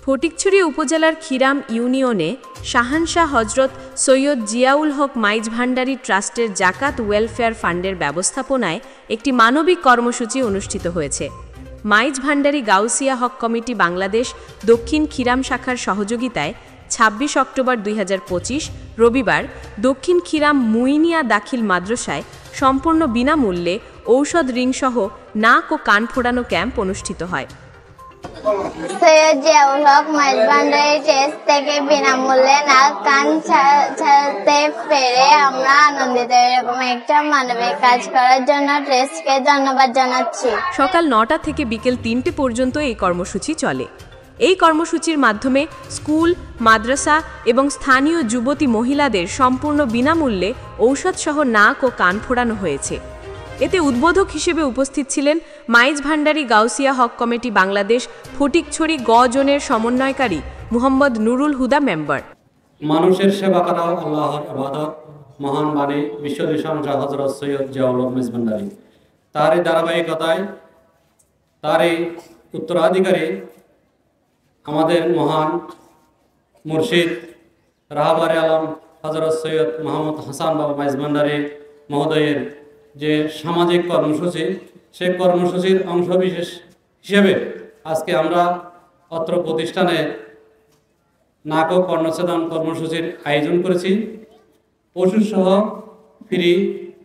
ফটিকছড়ি উপজেলার খিরাম ইউনিয়নে শাহানশাহ হজরত সৈয়দ জিয়াউল হক মাইজ ভান্ডারী ট্রাস্টের জাকাত ওয়েলফেয়ার ফান্ডের ব্যবস্থাপনায় একটি মানবিক কর্মসূচি অনুষ্ঠিত হয়েছে। মাইজ ভান্ডারী গাউসিয়া হক কমিটি বাংলাদেশ দক্ষিণ খিরাম শাখার সহযোগিতায় ২৬ অক্টোবর ২০২৫ রবিবার দক্ষিণ খিরাম মুইনিয়া দাখিল মাদ্রাসায় সম্পূর্ণ বিনামূল্যে ঔষধ ঋণসহ নাক ও কান ফোড়ানো ক্যাম্প অনুষ্ঠিত হয়। সৈয়দ জিয়াউল হক মাইজ ভান্ডারী ট্রাস্ট থেকে বিনামূল্যে নাক কান ছাড়াতে পেরে আমরা আনন্দিত। এরকম একটা মানবিক কাজ করার জন্য ট্রাস্টকে ধন্যবাদ জানাচ্ছি। সকাল ৯টা থেকে বিকেল ৩টে পর্যন্ত এই কর্মসূচি চলে। এই কর্মসূচির মাধ্যমে স্কুল, মাদ্রাসা এবং স্থানীয় যুবতী মহিলাদের সম্পূর্ণ বিনামূল্যে ঔষধসহ নাক ও কান ফোড়ানো হয়েছে। এতে উদ্বোধক হিসেবে উপস্থিত ছিলেন মাইজ ভান্ডারী গাউসিয়া হক কমিটি বাংলাদেশ ফটিকছড়ি গ জোনের সমন্বয়কারী মুহাম্মদ নুরুল হুদা মেম্বার। মানুষের সেবা করা আল্লাহর ইবাদত, মহান বাণী বিশ্ববিশাল হযরত সৈয়দ জিয়াউল হক মাইজ ভান্ডারী। তার এই ধারাবাহিকতায় তার এই উত্তরাধিকারী আমাদের মহান মুর্শিদ রাহবারে আলম হযরত সৈয়দ মোহাম্মদ হাসান বাবা মাইজ ভান্ডারী মহোদয়ের যে সামাজিক কর্মসূচি, সেই কর্মসূচির অংশবিশেষ হিসেবে আজকে আমরা অত্র প্রতিষ্ঠানে নাক ও কর্ণচ্ছেদন কর্মসূচির আয়োজন করেছি। ওষুধসহ ফ্রি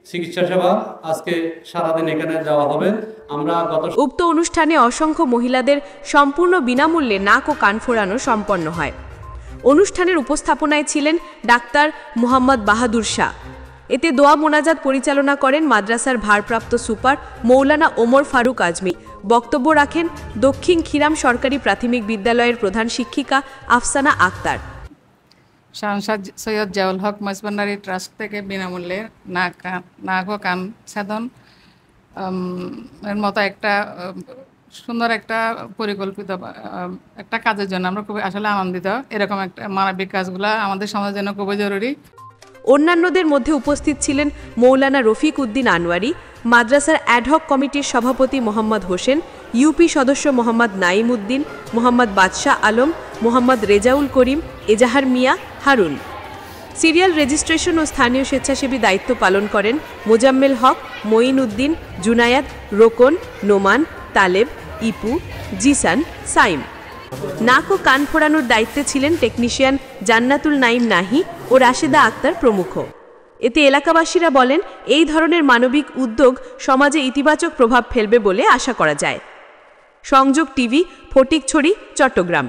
চিকিৎসা সেবা আজকে সারাদিন এখানে দেওয়া হবে। আমরা উক্ত অনুষ্ঠানে অসংখ্য মহিলাদের সম্পূর্ণ বিনামূল্যে নাক ও কান ফোড়ানো সম্পন্ন হয়। অনুষ্ঠানের উপস্থাপনায় ছিলেন ডাক্তার মোহাম্মদ বাহাদুর শাহ। এতে দোয়া মোনাজাত পরিচালনা করেন মাদ্রাসার ভারপ্রাপ্ত সুপার মৌলানা ওমর ফারুক আজমি। বক্তব্য রাখেন দক্ষিণ খিরাম সরকারি প্রাথমিক বিদ্যালয়ের প্রধান শিক্ষিকা আফসানা আক্তার। শাহানশাহ সৈয়দ জিয়াউল হক মাইজ ভান্ডারী ট্রাস্ট থেকে বিনামূল্যে নাক ও কান ছেদন এর মতো একটা সুন্দর একটা পরিকল্পিত একটা কাজের জন্য আমরা খুবই আসলে আনন্দিত। এরকম একটা মানবিক কাজগুলো আমাদের সমাজের জন্য খুবই জরুরি। অন্যান্যদের মধ্যে উপস্থিত ছিলেন মৌলানা রফিক উদ্দিন আনোয়ারি, মাদ্রাসার অ্যাডহক কমিটির সভাপতি মোহাম্মদ হোসেন, ইউপি সদস্য মোহাম্মদ নাইম উদ্দিন, মোহাম্মদ বাদশাহ আলম, মোহাম্মদ রেজাউল করিম, এজাহার মিয়া, হারুন। সিরিয়াল রেজিস্ট্রেশন ও স্থানীয় স্বেচ্ছাসেবী দায়িত্ব পালন করেন মোজাম্মেল হক, মঈন উদ্দিন, জুনায়াদ, রোকন, নোমান, তালেব, ইপু, জিসান, সাইম। নাক ও কান ফোড়ানোর দায়িত্বে ছিলেন টেকনিশিয়ান জান্নাতুল নাইম নাহি ও রাশেদা আক্তার প্রমুখ। এতে এলাকাবাসীরা বলেন, এই ধরনের মানবিক উদ্যোগ সমাজে ইতিবাচক প্রভাব ফেলবে বলে আশা করা যায়। সংযোগ টিভি, ফটিকছড়ি, চট্টগ্রাম।